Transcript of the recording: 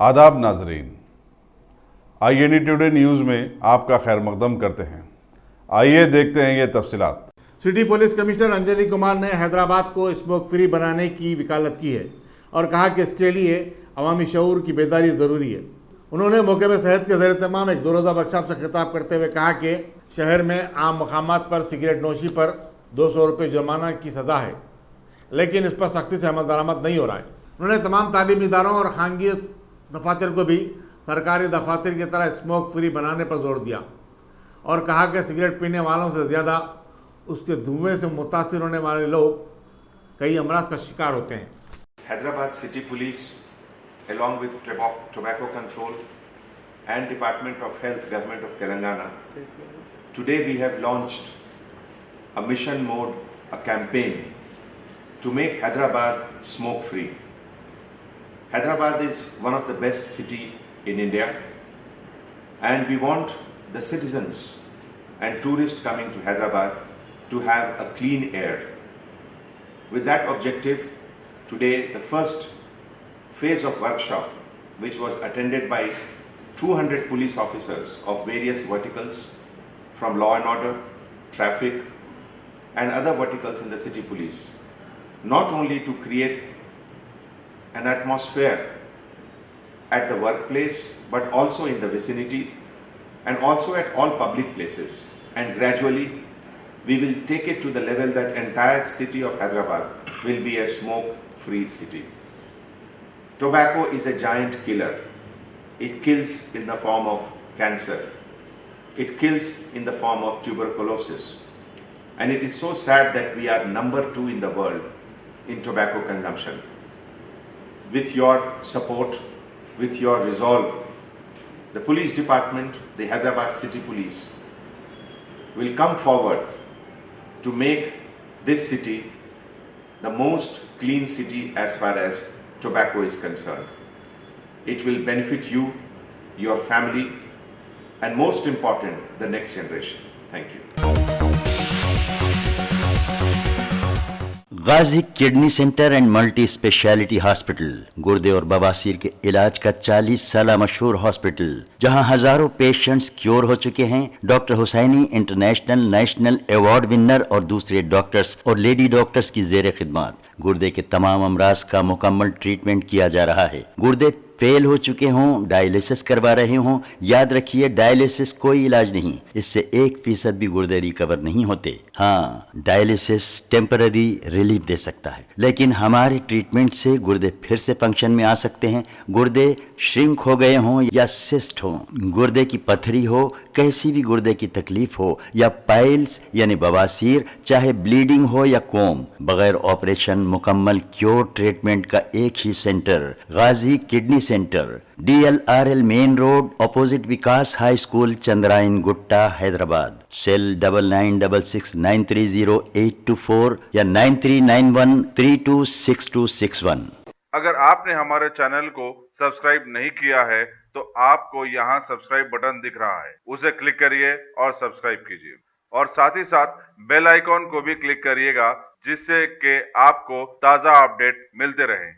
आदाब नाजरीन, IND today news में आपका खैर मकदम करते हैं। आइए देखते हैं ये तफसीलात। City police commissioner Anjali Kumar ने हैदराबाद को स्मोक फ्री बनाने की वकालत की है और कहा कि इसके लिए अवामी शऊर की बेदारी ज़रूरी है। उन्होंने मौके में सेहत के ज़रिए तमाम एक 2 रोज़ा वर्कशॉप से खिताब करते हुए कहा कि शहर में आम मकामात पर सिगरेट नोशी पर 200 रुपये जुर्माना की सज़ा है, लेकिन इस पर सख्ती से अमल दरामद नहीं हो रहा है। उन्होंने तमाम तालीमी इदारों और खानगी दफातर को भी सरकारी दफातर की तरह स्मोक फ्री बनाने पर जोर दिया और कहा कि सिगरेट पीने वालों से ज़्यादा उसके धुएं से मुतासिर होने वाले लोग कई अमराज का शिकार होते हैं। Hyderabad City Police, along with Tobacco Control and Department of Health, Government of Telangana, today we have launched a mission mode, a campaign to make Hyderabad smoke free. Hyderabad is one of the best city in India, and we want the citizens and tourists coming to Hyderabad to have a clean air. With that objective, today the first phase of workshop, which was attended by 200 police officers of various verticals from law and order, traffic and other verticals in the city police, not only to create an atmosphere at the workplace but also in the vicinity and also at all public places, and gradually we will take it to the level that entire city of Hyderabad will be a smoke-free city. Tobacco is a giant killer. It kills in the form of cancer. It kills in the form of tuberculosis. And it is so sad that we are number 2 in the world in tobacco consumption. With your support, with your resolve, the police department, the Hyderabad City Police, will come forward to make this city the most clean city as far as tobacco is concerned. It will benefit you, your family, and most important, the next generation. Thank you. Ghazi kidney centre and multi speciality hospital, गुर्दे और बवासीर के इलाज का 40 साल मशहूर hospital, जहां हजारों पेशेंट्स क्योर हो चुके हैं। Doctor Husaini international national award winner और दूसरे डॉक्टर्स और लेडी डॉक्टर्स की जेर खिदमत गुर्दे के तमाम अमराज का मुकम्मल ट्रीटमेंट किया जा रहा है। गुर्दे फेल हो चुके हों, डायलिसिस करवा रहे हों, याद रखिए डायलिसिस कोई इलाज नहीं, इससे 1% भी गुर्दे रिकवर नहीं होते। हाँ, डायलिसिस टेम्पररी रिलीफ दे सकता है, लेकिन हमारे ट्रीटमेंट से गुर्दे फिर से फंक्शन में आ सकते हैं। गुर्दे श्रिंक हो गए हों या सिस्ट हो, गुर्दे की पथरी हो, कैसी भी गुर्दे की तकलीफ हो, या पाइल्स यानी बवासीर, चाहे ब्लीडिंग हो या कोम, बगैर ऑपरेशन मुकम्मल क्योर ट्रीटमेंट का एक ही centre, Ghazi kidney centre, DLRL main road, opposite Vikas high school, Chandrayangutta, Hyderabad. Cell 9966930824 या 9391326261। अगर आपने हमारे चैनल को सब्सक्राइब नहीं किया है तो आपको यहाँ सब्सक्राइब बटन दिख रहा है, उसे क्लिक करिए और सब्सक्राइब कीजिए, और साथ ही साथ बेल आइकॉन को भी क्लिक करिएगा, जिससे कि आपको ताज़ा अपडेट मिलते रहें।